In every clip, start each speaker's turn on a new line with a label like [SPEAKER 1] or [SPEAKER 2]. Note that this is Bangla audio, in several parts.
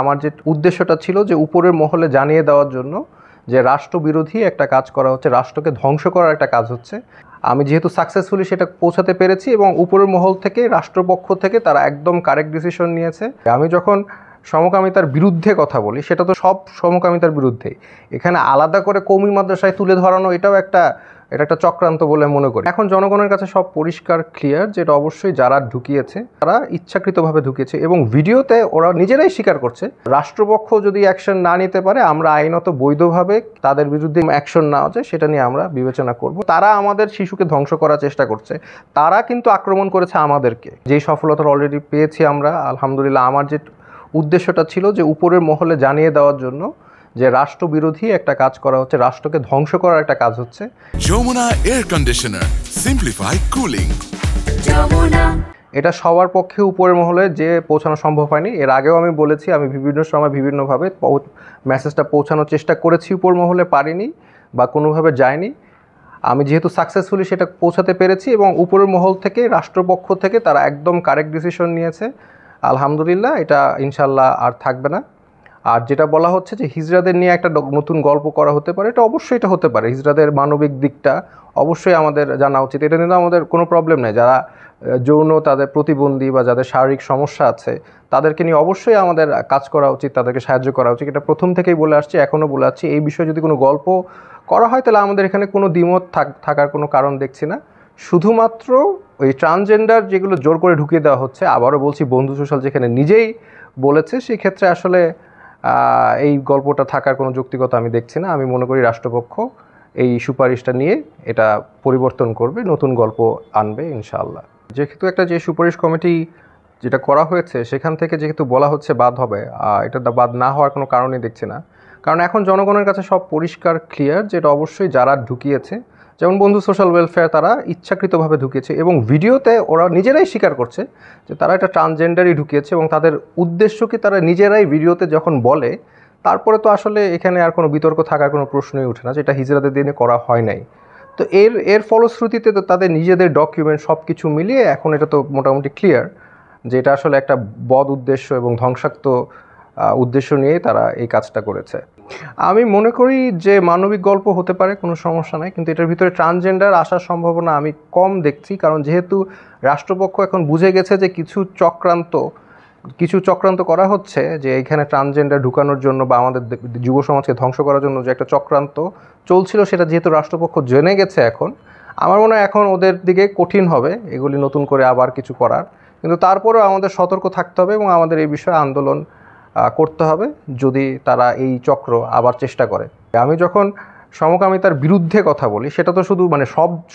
[SPEAKER 1] আমার যে উদ্দেশ্যটা ছিল যে উপরের মহলে জানিয়ে দেওয়ার জন্য যে রাষ্ট্রবিরোধী একটা কাজ করা হচ্ছে, রাষ্ট্রকে ধ্বংস করার একটা কাজ হচ্ছে। আমি যেহেতু সাকসেসফুলি সেটা পৌঁছাতে পেরেছি এবং উপরের মহল থেকে রাষ্ট্রপক্ষ থেকে তারা একদম কারেক্ট ডিসিশন নিয়েছে। আমি যখন সমকামিতার বিরুদ্ধে কথা বলি সেটা তো সব সমকামিতার বিরুদ্ধেই। এখানে আলাদা করে কওমি মাদ্রাসায় তুলে ধরানো এটা একটা চক্রান্ত বলে মনে করি। এখন জনগণের কাছে সব পরিষ্কার ক্লিয়ার যে এটা অবশ্যই যারা ঢুকিয়েছে তারা ইচ্ছাকৃতভাবে ঢুকিয়েছে এবং ভিডিওতে ওরা নিজেরাই স্বীকার করছে। রাষ্ট্রপক্ষ যদি অ্যাকশন না নিতে পারে আমরা আইনত বৈধভাবে তাদের বিরুদ্ধে অ্যাকশন নেওয়া যায় সেটা নিয়ে আমরা বিবেচনা করব। তারা আমাদের শিশুকে ধ্বংস করার চেষ্টা করছে, তারা কিন্তু আক্রমণ করেছে আমাদেরকে। যেই সফলতা অলরেডি পেয়েছি আমরা আলহামদুলিল্লাহ। আমার যে উদ্দেশ্যটা ছিল যে উপরের মহলে জানিয়ে দেওয়ার জন্য যে রাষ্ট্রবিরোধী একটা কাজ করা হচ্ছে, রাষ্ট্রকে ধ্বংস করার একটা কাজ হচ্ছে।
[SPEAKER 2] Jamuna air conditioner, simplify cooling.
[SPEAKER 1] এটা সবার পক্ষে উপরের মহলে যে পৌঁছানো সম্ভব হয়নি। এর আগেও আমি বলেছি, আমি বিভিন্ন সময় বিভিন্নভাবে মেসেজটা পৌঁছানোর চেষ্টা করেছি, উপর মহলে পারিনি বা কোনোভাবে যায়নি। আমি যেহেতু সাকসেসফুলি সেটা পৌঁছাতে পেরেছি এবং উপরের মহল থেকে রাষ্ট্রপক্ষ থেকে তারা একদম কারেক্ট ডিসিশন নিয়েছে আলহামদুলিল্লাহ। এটা ইনশাল্লাহ আর থাকবে না। আর যেটা বলা হচ্ছে যে হিজড়াদের নিয়ে একটা নতুন গল্প করা হতে পারে, এটা অবশ্যই এটা হতে পারে। হিজড়াদের মানবিক দিকটা অবশ্যই আমাদের জানা উচিত, এটা নিয়ে আমাদের কোনো প্রবলেম নেই। যারা যৌন তাদের প্রতিবন্ধী বা যাদের শারীরিক সমস্যা আছে তাদেরকে নিয়ে অবশ্যই আমাদের কাজ করা উচিত, তাদেরকে সাহায্য করা উচিত। এটা প্রথম থেকেই বলে আসছি, এখনও বলে আসছি। এই বিষয়ে যদি কোনো গল্প করা হয় তাহলে আমাদের এখানে কোনো দ্বিমত থাকার কোনো কারণ দেখছি না। শুধুমাত্র ওই ট্রান্সজেন্ডার যেগুলো জোর করে ঢুকিয়ে দেওয়া হচ্ছে, আবারও বলছি বন্ধু সোশ্যাল যেখানে নিজেই বলেছে, সেই ক্ষেত্রে আসলে এই গল্পটা থাকার কোনো যৌক্তিকতা আমি দেখছি না। আমি মনে করি রাষ্ট্রপক্ষ এই সুপারিশটা নিয়ে এটা পরিবর্তন করবে, নতুন গল্প আনবে ইনশাআল্লাহ। যেহেতু যে সুপারিশ কমিটি যেটা করা হয়েছে সেখান থেকে যেহেতু বলা হচ্ছে বাদ হবে, এটা বাদ না হওয়ার কোনো কারণই দেখছি না। কারণ এখন জনগণের কাছে সব পরিষ্কার ক্লিয়ার যে এটা অবশ্যই যারা ঢুকিয়েছে, যেমন বন্ধু সোশ্যাল ওয়েলফেয়ার, তারা ইচ্ছাকৃতভাবে ঢুকিয়েছে এবং ভিডিওতে ওরা নিজেরাই স্বীকার করছে যে তারা এটা ট্রান্সজেন্ডারই ঢুকিয়েছে এবং তাদের উদ্দেশ্য কি তারা নিজেরাই ভিডিওতে যখন বলে, তারপরে তো আসলে এখানে আর কোনো বিতর্ক থাকার কোনো প্রশ্নই ওঠে না, যেটা হিজড়াদের দিনে করা হয় নাই। তো এর ফলশ্রুতিতে তো তাদের নিজেদের ডকুমেন্ট সব কিছু মিলিয়ে এখন এটা তো মোটামুটি ক্লিয়ার যে এটা আসলে একটা বদ উদ্দেশ্য এবং ধ্বংসাত্মক উদ্দেশ্য নিয়ে তারা এই কাজটা করেছে। আমি মনে করি যে মানবিক গল্প হতে পারে, কোনো সমস্যা নাই, কিন্তু এটার ভিতরে ট্রান্সজেন্ডার আসার সম্ভাবনা আমি কম দেখছি। কারণ যেহেতু রাষ্ট্রপক্ষ এখন বুঝে গেছে যে কিছু চক্রান্ত করা হচ্ছে, যে এখানে ট্রান্সজেন্ডার ঢুকানোর জন্য বা আমাদের যুব সমাজকে ধ্বংস করার জন্য যে একটা চক্রান্ত চলছিল, সেটা যেহেতু রাষ্ট্রপক্ষ জেনে গেছে এখন, আমার মনে হয় এখন ওদের দিকে কঠিন হবে এগুলি নতুন করে আবার কিছু করার। কিন্তু তারপরেও আমাদের সতর্ক থাকতে হবে এবং আমাদের এই বিষয়ে আন্দোলন করতে হবে যদি তারা এই চক্র আবার চেষ্টা করে। আমি যখন সমকামিতার বিরুদ্ধে কথা বলি সেটা তো শুধু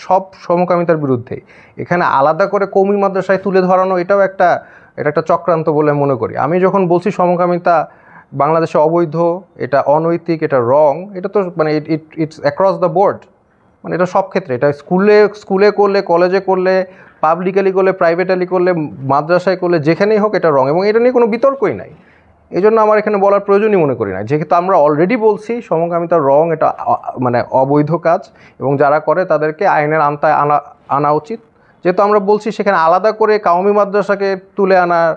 [SPEAKER 1] সব সমকামিতার বিরুদ্ধেই। এখানে আলাদা করে কওমি মাদ্রাসায় তুলে ধরানো এটা একটা চক্রান্ত বলে মনে করি। আমি যখন বলছি সমকামিতা বাংলাদেশে অবৈধ, এটা অনৈতিক, এটা রং, এটা তো ইটস অ্যাক্রস দ্য বোর্ড, এটা সব ক্ষেত্রে। এটা স্কুলে করলে, কলেজে করলে, পাবলিকালি করলে, প্রাইভেটালি করলে, মাদ্রাসায় করলে, যেখানেই হোক এটা রং এবং এটা নিয়ে কোনো বিতর্কই নাই। এই জন্য আমার এখানে বলার প্রয়োজনই মনে করি না। যেহেতু আমরা অলরেডি বলছি সমকামিতার রং এটা অবৈধ কাজ এবং যারা করে তাদেরকে আইনের আওতায় আনা উচিত। যেহেতু আমরা বলছি, সেখানে আলাদা করে কওমি মাদ্রাসাকে তুলে আনার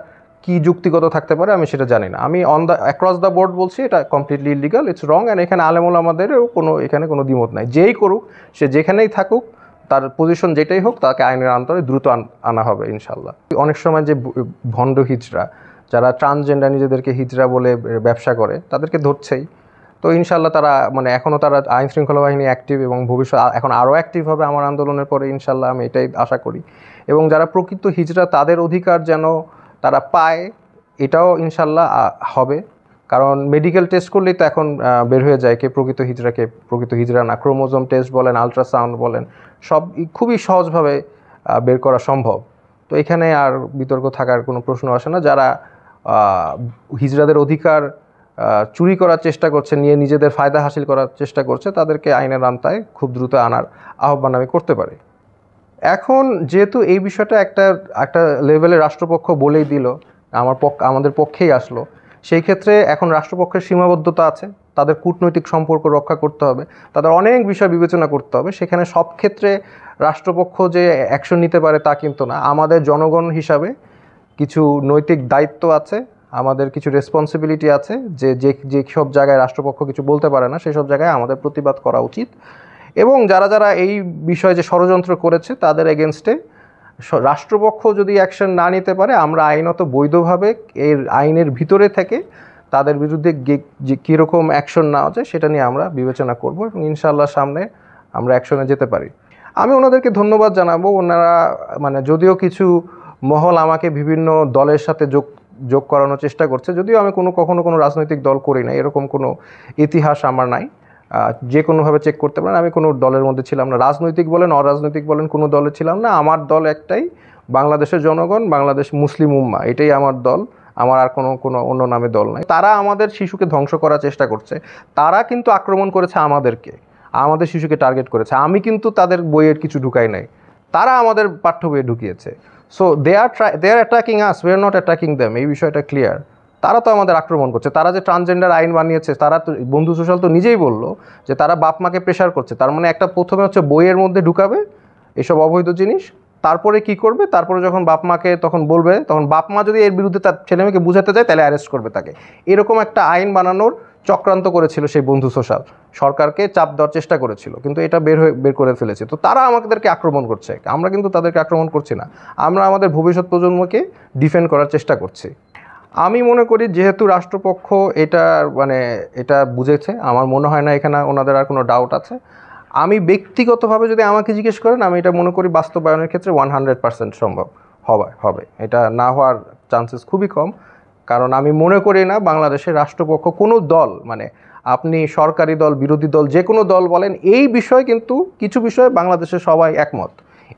[SPEAKER 1] কি যুক্তিগত থাকতে পারে আমি সেটা জানি না। আমি অ্যাক্রস দ্য বোর্ড বলছি এটা completely illegal, it's wrong. And এখানে আলেমুল আমাদেরও এখানে কোনো দ্বিমত নাই। যেই করুক, সে যেখানেই থাকুক, তার পজিশন যেটাই হোক, তাকে আইনের আওতায় দ্রুত আনা হবে ইনশাল্লাহ। অনেক সময় যে ভণ্ড হিজড়া, যারা ট্রান্সজেন্ডার নিজেদেরকে হিজড়া বলে ব্যবসা করে, তাদেরকে ধরছেই। তো ইনশাল্লাহ তারা এখনও তারা আইন শৃঙ্খলা বাহিনী অ্যাক্টিভ এবং ভবিষ্যৎ এখন আরও অ্যাক্টিভ হবে আমার আন্দোলনের পরে ইনশাল্লাহ, আমি এটাই আশা করি। এবং যারা প্রকৃত হিজড়া তাদের অধিকার যেন তারা পায়, এটাও ইনশাল্লাহ হবে। কারণ মেডিকেল টেস্ট করলেই তো এখন বের হয়ে যায় কে প্রকৃত হিজড়া না। ক্রোমোজোম টেস্ট বলেন, আলট্রাসাউন্ড বলেন, সব খুবই সহজভাবে বের করা সম্ভব। তো এখানে আর বিতর্ক থাকার কোনো প্রশ্ন আসে না। যারা হিজড়াদের অধিকার চুরি করার চেষ্টা করছে, নিয়ে নিজেদের ফায়দা হাসিল করার চেষ্টা করছে, তাদেরকে আইনের আওতায় খুব দ্রুত আনার আহ্বান আমি করতে পারি। এখন যেহেতু এই বিষয়টা একটা লেভেলে রাষ্ট্রপক্ষ বলেই দিল, আমাদের পক্ষেই আসলো, সেই ক্ষেত্রে এখন রাষ্ট্রপক্ষের সীমাবদ্ধতা আছে। তাদের কূটনৈতিক সম্পর্ক রক্ষা করতে হবে, তাদের অনেক বিষয় বিবেচনা করতে হবে। সেখানে সব ক্ষেত্রে রাষ্ট্রপক্ষ যে অ্যাকশন নিতে পারে তা কিন্তু না। আমাদের জনগণ হিসাবে কিছু নৈতিক দায়িত্ব আছে, আমাদের কিছু রেসপন্সিবিলিটি আছে যে যে যে সব জায়গায় রাষ্ট্রপক্ষ কিছু বলতে পারে না সেই সব জায়গায় আমাদের প্রতিবাদ করা উচিত। এবং যারা যারা এই বিষয়ে যে ষড়যন্ত্র করেছে তাদের এগেনস্টে রাষ্ট্রপক্ষ যদি অ্যাকশন না নিতে পারে আমরা আইনত বৈধভাবে এর আইনের ভিতরে থেকে তাদের বিরুদ্ধে যে কীরকম অ্যাকশন নেওয়া যায় সেটা নিয়ে আমরা বিবেচনা করব এবং ইনশাআল্লাহ সামনে আমরা অ্যাকশনে যেতে পারি। আমি ওনাদেরকে ধন্যবাদ জানাবো। ওনারা মানে যদিও কিছু মহল আমাকে বিভিন্ন দলের সাথে যোগ করানোর চেষ্টা করছে, যদিও আমি কখনো কোনো রাজনৈতিক দল করি না, এরকম কোনো ইতিহাস আমার নাই। যে কোনোভাবে চেক করতে পারেন, আমি কোনো দলের মধ্যে ছিলাম না, রাজনৈতিক বলেন অরাজনৈতিক বলেন কোনো দলে ছিলাম না। আমার দল একটাই, বাংলাদেশের জনগণ, বাংলাদেশ মুসলিম উম্মাহ, এটাই আমার দল। আমার আর কোনো অন্য নামে দল নাই। তারা আমাদের শিশুকে ধ্বংস করার চেষ্টা করছে, তারা কিন্তু আক্রমণ করেছে আমাদেরকে, আমাদের শিশুকে টার্গেট করেছে। আমি কিন্তু তাদের বইয়ের কিছু ঢুকাই নাই, তারা আমাদের পাঠ্য বইয়ে ঢুকিয়েছে। So they are attacking us, we are not attacking them, এই বিষয়টা ক্লিয়ার। তারা তো আমাদের আক্রমণ করছে। তারা যে ট্রান্সজেন্ডার আইন বানিয়েছে, তারা তো বন্ধু সোশ্যাল তো নিজেই বললো যে তারা বাপ মাকে প্রেশার করছে। তার মানে একটা প্রথমে হচ্ছে বইয়ের মধ্যে ঢুকাবে এসব অবৈধ জিনিস, তারপরে কি করবে, তারপরে যখন বাপ মাকে তখন বলবে, তখন বাপ মা যদি এর বিরুদ্ধে তার ছেলে মেয়েকে বুঝাতে যায় তাহলে অ্যারেস্ট করবে তাকে। এরকম একটা আইন বানানোর চক্রান্ত করেছিল সেই বন্ধু সোশ্যাল, সরকারকে চাপ দেওয়ার চেষ্টা করেছিল, কিন্তু এটা বের করে ফেলেছে। তো তারা আমাদেরকে আক্রমণ করছে, আমরা কিন্তু তাদেরকে আক্রমণ করছি না, আমরা আমাদের ভবিষ্যৎ প্রজন্মকে ডিফেন্ড করার চেষ্টা করছি। আমি মনে করি যেহেতু রাষ্ট্রপক্ষ এটা বুঝেছে, আমার মনে হয় না এখানে ওনাদের আর কোনো ডাউট আছে। আমি ব্যক্তিগতভাবে যদি আমাকে জিজ্ঞেস করেন, আমি এটা মনে করি বাস্তবায়নের ক্ষেত্রে 100% সম্ভব হবে। এটা না হওয়ার চান্সেস খুবই কম, কারণ আমি মনে করি না বাংলাদেশের রাষ্ট্রপক্ষ কোনো দল, মানে আপনি সরকারি দল বিরোধী দল যে কোনো দল বলেন, এই বিষয় কিন্তু কিছু বিষয়ে বাংলাদেশের সবাই একমত।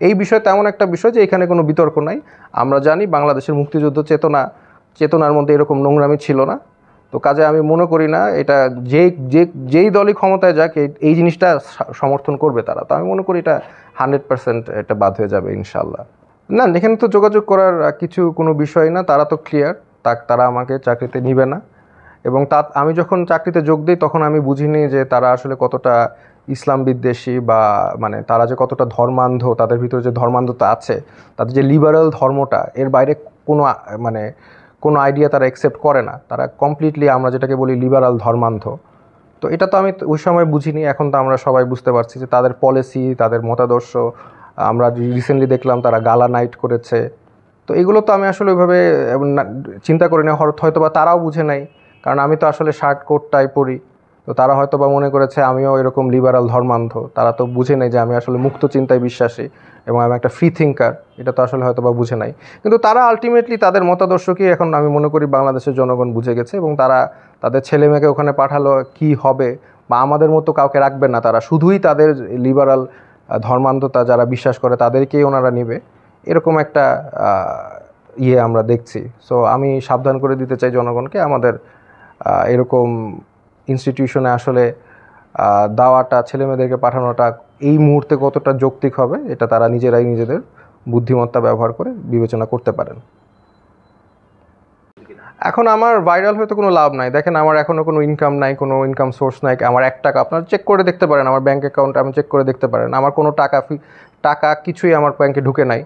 [SPEAKER 1] এই বিষয় তেমন একটা বিষয় যে এখানে কোনো বিতর্ক নাই। আমরা জানি বাংলাদেশের মুক্তিযুদ্ধ চেতনার মধ্যে এরকম নোংরামি ছিল না। তো কাজে আমি মনে করি না এটা যেই দলই ক্ষমতায় যাক এই জিনিসটা সমর্থন করবে তারা। তো আমি মনে করি এটা 100% এটা বাদ হয়ে যাবে ইনশাল্লাহ। না, এখানে তো যোগাযোগ করার কোনো বিষয় না, তারা তো ক্লিয়ার, তারা আমাকে চাকরিতে নিবে না। এবং আমি যখন চাকরিতে যোগ দিই তখন আমি বুঝিনি যে তারা আসলে কতটা ইসলাম বিদ্বেষী, বা মানে তারা যে কতটা ধর্মান্ধ, তাদের ভিতরে যে ধর্মান্ধতা আছে, তাদের যে লিবারাল ধর্মটা, এর বাইরে কোনো আইডিয়া তারা অ্যাকসেপ্ট করে না। তারা কমপ্লিটলি আমরা যেটাকে বলি লিবারাল ধর্মান্ধ। তো এটা তো আমি ওই সময় বুঝিনি, এখন তো আমরা সবাই বুঝতে পারছি যে তাদের পলিসি, তাদের মতাদর্শ। আমরা রিসেন্টলি দেখলাম তারা গালা নাইট করেছে। তো এগুলো তো আমি আসলে ওইভাবে চিন্তা করি না, হয়তো বা তারাও বুঝে নাই, কারণ আমি তো আসলে শার্ট কোট টাই পরি। তো তারা হয়তো বা মনে করেছে আমিও এরকম লিবারাল ধর্মান্ধ। তারা তো বুঝে নাই যে আমি আসলে মুক্ত চিন্তায় বিশ্বাসী এবং আমি একটা ফ্রি থিঙ্কার, এটা তো আসলে হয়তো বা বুঝে নাই। কিন্তু তারা আলটিমেটলি তাদের মতাদর্শকেই এখন আমি মনে করি বাংলাদেশের জনগণ বুঝে গেছে, এবং তারা তাদের ছেলে মেয়েকে ওখানে পাঠালো কি হবে, বা আমাদের মতো কাউকে রাখবে না, তারা শুধুই তাদের লিবারাল ধর্মান্ধতা যারা বিশ্বাস করে তাদেরকেই ওনারা নেবে, এরকম একটা আমরা দেখছি। সো আমি সাবধান করে দিতে চাই জনগণকে, আমাদের এরকম ইনস্টিটিউশনে আসলে দাওয়াটা, ছেলেমেয়েদেরকে পাঠানোটা এই মুহূর্তে কতটা যৌক্তিক হবে এটা তারা নিজেরাই নিজেদের বুদ্ধিমত্তা ব্যবহার করে বিবেচনা করতে পারেন। এখন আমার ভাইরাল হয়তো কোনো লাভ নাই। দেখেন, আমার এখনও কোনো ইনকাম নাই, কোনো ইনকাম সোর্স নাই। আমার 1 টাকা, আপনারা চেক করে দেখতে পারেন আমার ব্যাঙ্ক অ্যাকাউন্ট, আমি চেক করে দেখতে পারেন আমার কোনো টাকা কিছুই আমার ব্যাঙ্কে ঢুকে নাই,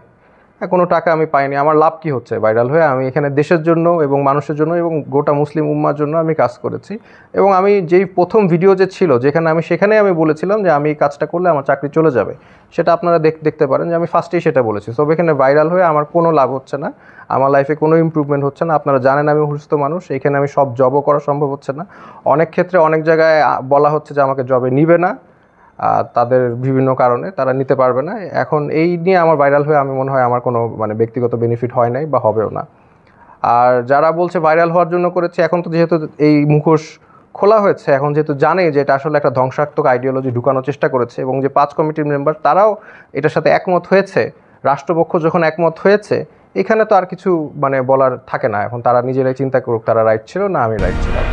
[SPEAKER 1] কোনো টাকা আমি পাইনি। আমার লাভ কি হচ্ছে ভাইরাল হয়ে? আমি এখানে দেশের জন্য এবং মানুষের জন্য এবং গোটা মুসলিম উম্মার জন্য আমি কাজ করেছি। এবং আমি যেই প্রথম ভিডিও যে ছিল সেখানে আমি বলেছিলাম যে আমি এই কাজটা করলে আমার চাকরি চলে যাবে, সেটা আপনারা দেখতে পারেন যে আমি ফার্স্টেই সেটা বলেছি। সব এখানে ভাইরাল হয়ে আমার কোনো লাভ হচ্ছে না, আমার লাইফে কোনো ইমপ্রুভমেন্ট হচ্ছে না। আপনারা জানেন আমি অসুস্থ মানুষ, এখানে আমি সব জবও করা সম্ভব হচ্ছে না। অনেক ক্ষেত্রে অনেক জায়গায় বলা হচ্ছে যে আমাকে জবে নিবে না, তাদের বিভিন্ন কারণে তারা নিতে পারবে না। এখন এই নিয়ে আমার ভাইরাল হয়ে আমি মনে হয় আমার কোনো ব্যক্তিগত বেনিফিট হয় নাই বা হবেও না। আর যারা বলছে ভাইরাল হওয়ার জন্য করেছে, এখন তো যেহেতু এই মুখোশ খোলা হয়েছে, এখন যেহেতু জানে যে এটা আসলে একটা ধ্বংসাত্মক আইডিওলজি ঢুকানোর চেষ্টা করেছে, এবং যে 5 কমিটির মেম্বার তারাও এটার সাথে একমত হয়েছে, রাষ্ট্রপক্ষ যখন একমত হয়েছে, এখানে তো আর কিছু বলার থাকে না। এখন তারা নিজেরাই চিন্তা করুক তারা রাইট ছিল না আমি রাইট ছিলাম।